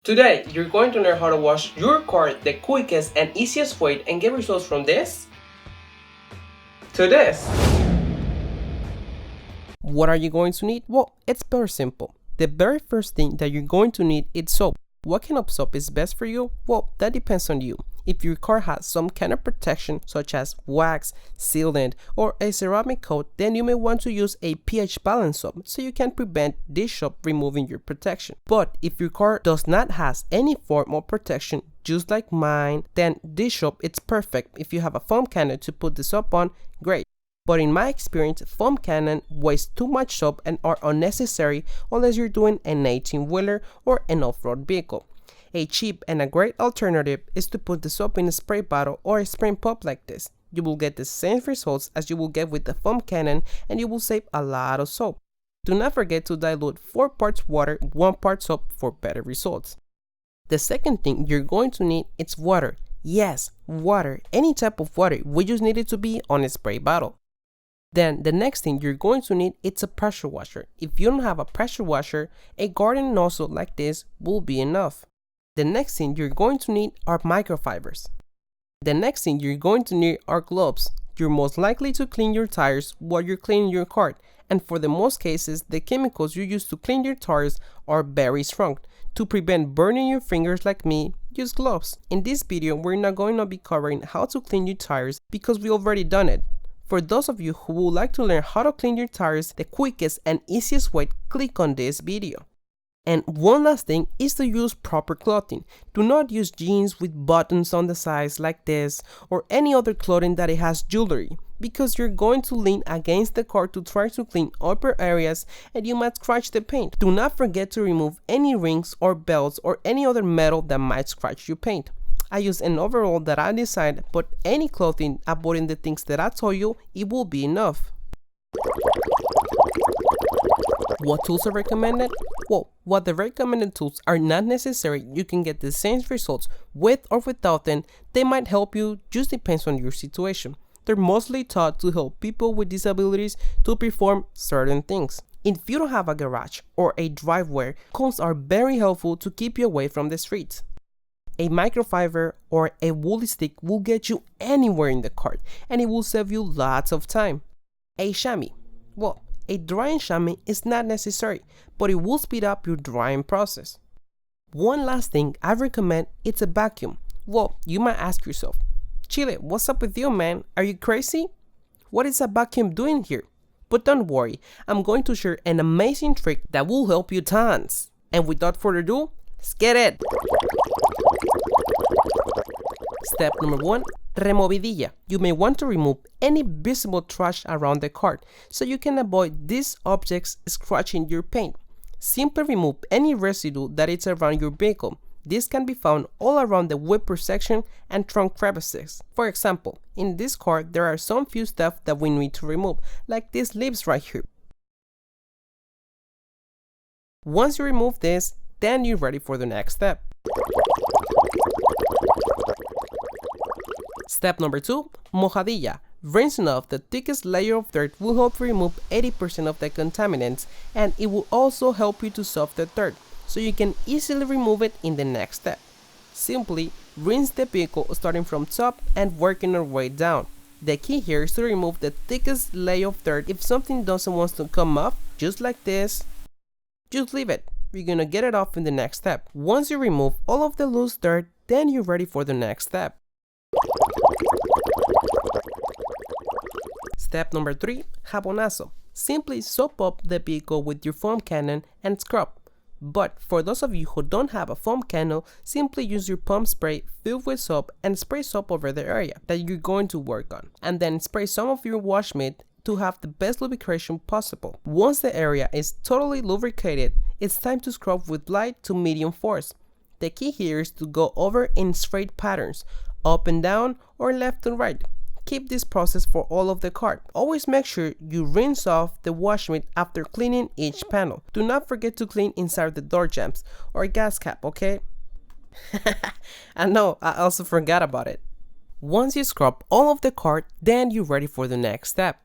Today, you're going to learn how to wash your car the quickest and easiest way and get results from this to this. What are you going to need? Well, it's very simple. The very first thing that you're going to need is soap. What kind of soap is best for you? Well, that depends on you. If your car has some kind of protection such as wax, sealant, or a ceramic coat, then you may want to use a pH balance soap so you can prevent dish soap removing your protection. But if your car does not have any form of protection, just like mine, then dish soap it's perfect. If you have a foam cannon to put the soap on, great. But in my experience, foam cannon waste too much soap and are unnecessary unless you're doing an 18-wheeler or an off-road vehicle. A cheap and a great alternative is to put the soap in a spray bottle or a spray pump like this. You will get the same results as you will get with the foam cannon and you will save a lot of soap. Do not forget to dilute 4 parts water, 1 part soap for better results. The second thing you're going to need is water. Yes, water, any type of water. We just need it to be on a spray bottle. Then the next thing you're going to need is a pressure washer. If you don't have a pressure washer, a garden nozzle like this will be enough. The next thing you're going to need are microfibers. The next thing you're going to need are gloves. You're most likely to clean your tires while you're cleaning your car, and for the most cases, the chemicals you use to clean your tires are very strong. To prevent burning your fingers like me, use gloves. In this video, we're not going to be covering how to clean your tires because we already done it. For those of you who would like to learn how to clean your tires the quickest and easiest way, click on this video. And one last thing is to use proper clothing. Do not use jeans with buttons on the sides like this or any other clothing that it has jewelry, because you're going to lean against the car to try to clean upper areas and you might scratch the paint. Do not forget to remove any rings or belts or any other metal that might scratch your paint. I use an overall that I designed, but any clothing avoiding the things that I told you, it will be enough. What tools are recommended? Well, while the recommended tools are not necessary, you can get the same results with or without them. They might help you, just depends on your situation. They're mostly taught to help people with disabilities to perform certain things. If you don't have a garage or a driveway, cones are very helpful to keep you away from the streets. A microfiber or a woolly stick will get you anywhere in the cart and it will save you lots of time. A chamois. Well, a drying chamois is not necessary, but it will speed up your drying process. One last thing I recommend is a vacuum. Well, you might ask yourself, Chile, what's up with you, man? Are you crazy? What is a vacuum doing here? But don't worry, I'm going to share an amazing trick that will help you tons. And without further ado, let's get it! Step number 1, REMOVIDILLA. You may want to remove any visible trash around the cart so you can avoid these objects scratching your paint. Simply remove any residue that is around your vehicle. This can be found all around the wiper section and trunk crevices. For example, in this car there are some few stuff that we need to remove, like these leaves right here. Once you remove this, then you're ready for the next step. Step number 2, MOJADILLA. Rinsing off the thickest layer of dirt will help remove 80% of the contaminants, and it will also help you to soften the dirt, so you can easily remove it in the next step. Simply rinse the vehicle starting from top and working our way down. The key here is to remove the thickest layer of dirt. If something doesn't want to come off, just like this, just leave it. You're gonna get it off in the next step. Once you remove all of the loose dirt, then you're ready for the next step. Step number 3, jabonazo. Simply soap up the vehicle with your foam cannon and scrub. But for those of you who don't have a foam cannon, simply use your pump spray filled with soap and spray soap over the area that you're going to work on. And then spray some of your wash mitt to have the best lubrication possible. Once the area is totally lubricated, it's time to scrub with light to medium force. The key here is to go over in straight patterns, up and down or left and right. Keep this process for all of the cart. Always make sure you rinse off the wash mitt after cleaning each panel. Do not forget to clean inside the door jambs or gas cap, okay? I know, I also forgot about it. Once you scrub all of the cart, then you're ready for the next step.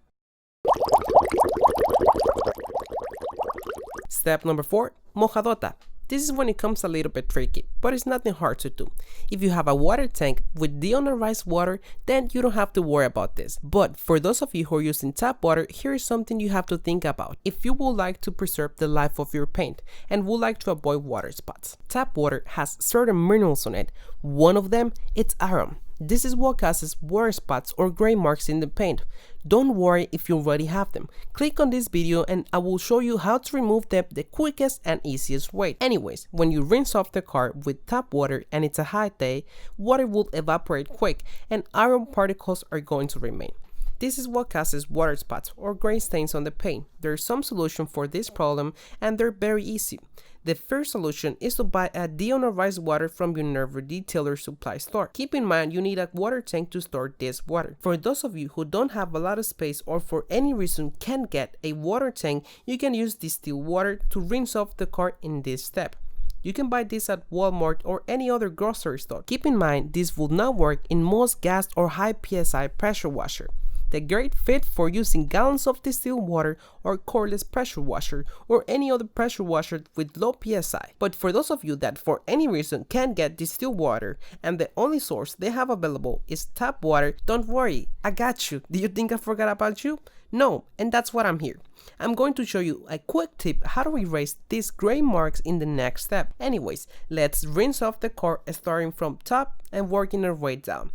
Step number 4, MOJADOTA. This is when it comes a little bit tricky, but it's nothing hard to do. If you have a water tank with deodorized water, then you don't have to worry about this. But for those of you who are using tap water, here is something you have to think about if you would like to preserve the life of your paint and would like to avoid water spots. Tap water has certain minerals on it. One of them, it's iron. This is what causes water spots or gray marks in the paint. Don't worry if you already have them. Click on this video and I will show you how to remove them the quickest and easiest way. Anyways, when you rinse off the car with tap water and it's a hot day, water will evaporate quick and iron particles are going to remain. This is what causes water spots or gray stains on the paint. There's some solution for this problem and they're very easy. The first solution is to buy a deodorized water from your nearby detailer supply store. Keep in mind you need a water tank to store this water. For those of you who don't have a lot of space or for any reason can't get a water tank, you can use distilled water to rinse off the car in this step. You can buy this at Walmart or any other grocery store. Keep in mind this will not work in most gas or high PSI pressure washer. The great fit for using gallons of distilled water or cordless pressure washer or any other pressure washer with low PSI. But for those of you that for any reason can't get distilled water and the only source they have available is tap water, don't worry, I got you. Do you think I forgot about you? No, and that's what I'm here. I'm going to show you a quick tip how to erase these gray marks in the next step. Anyways, let's rinse off the car starting from top and working our way down.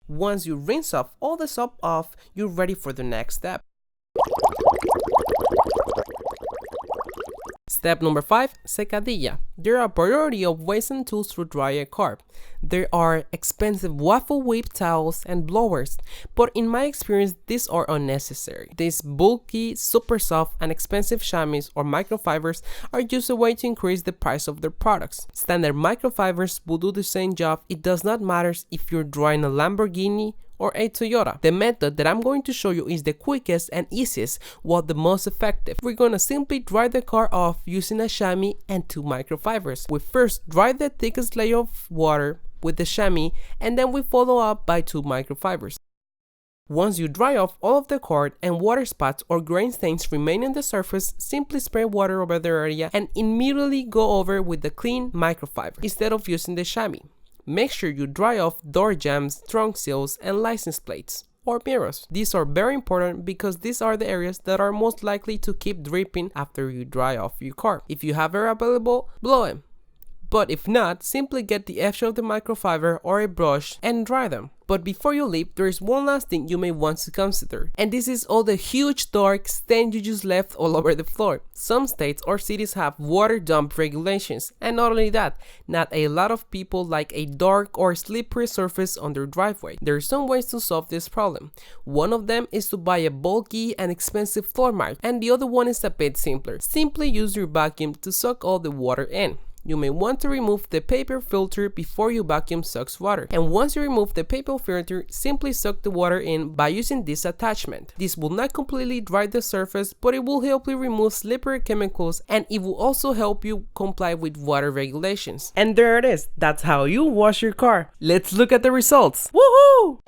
Once you rinse off all the soap off, you're ready for the next step. Step number 5, secadilla. There are a variety of ways and tools to dry a car. There are expensive waffle whip towels and blowers, but in my experience, these are unnecessary. These bulky, super soft, and expensive chamois or microfibers are just a way to increase the price of their products. Standard microfibers will do the same job. It does not matter if you're drying a Lamborghini or a Toyota. The method that I'm going to show you is the quickest and easiest while the most effective. We're going to simply dry the car off using a chamois and 2 microfibers. We first dry the thickest layer of water with the chamois and then we follow up by 2 microfibers. Once you dry off all of the cord and water spots or grain stains remain on the surface, simply spray water over the area and immediately go over with the clean microfiber instead of using the chamois. Make sure you dry off door jambs, trunk seals, and license plates or mirrors. These are very important because these are the areas that are most likely to keep dripping after you dry off your car. If you have air available, blow them. But if not, simply get the edge of the microfiber or a brush and dry them. But before you leave, there is one last thing you may want to consider, and this is all the huge dark stain you just left all over the floor. Some states or cities have water dump regulations, and not only that, not a lot of people like a dark or slippery surface on their driveway. There are some ways to solve this problem. One of them is to buy a bulky and expensive floor mat, and the other one is a bit simpler. Simply use your vacuum to suck all the water in. You may want to remove the paper filter before your vacuum sucks water. And once you remove the paper filter, simply suck the water in by using this attachment. This will not completely dry the surface, but it will help you remove slippery chemicals and it will also help you comply with water regulations. And there it is. That's how you wash your car. Let's look at the results. Woohoo!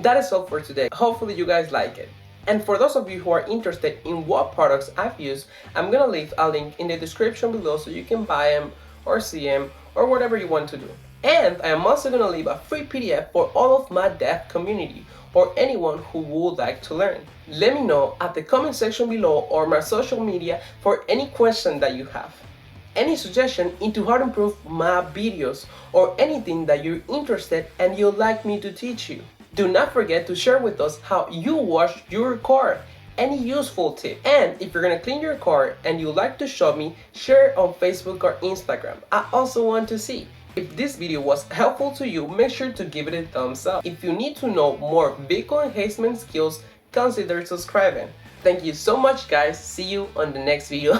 That is all for today. Hopefully you guys like it. And for those of you who are interested in what products I've used, I'm gonna leave a link in the description below so you can buy them or see them or whatever you want to do. And I am also gonna leave a free PDF for all of my deaf community or anyone who would like to learn. Let me know at the comment section below or my social media for any question that you have. Any suggestion into how to improve my videos or anything that you're interested and you'd like me to teach you. Do not forget to share with us how you wash your car, any useful tip. And if you're gonna clean your car and you'd like to show me, share it on Facebook or Instagram. I also want to see. If this video was helpful to you, make sure to give it a thumbs up. If you need to know more vehicle enhancement skills, consider subscribing. Thank you so much, guys. See you on the next video.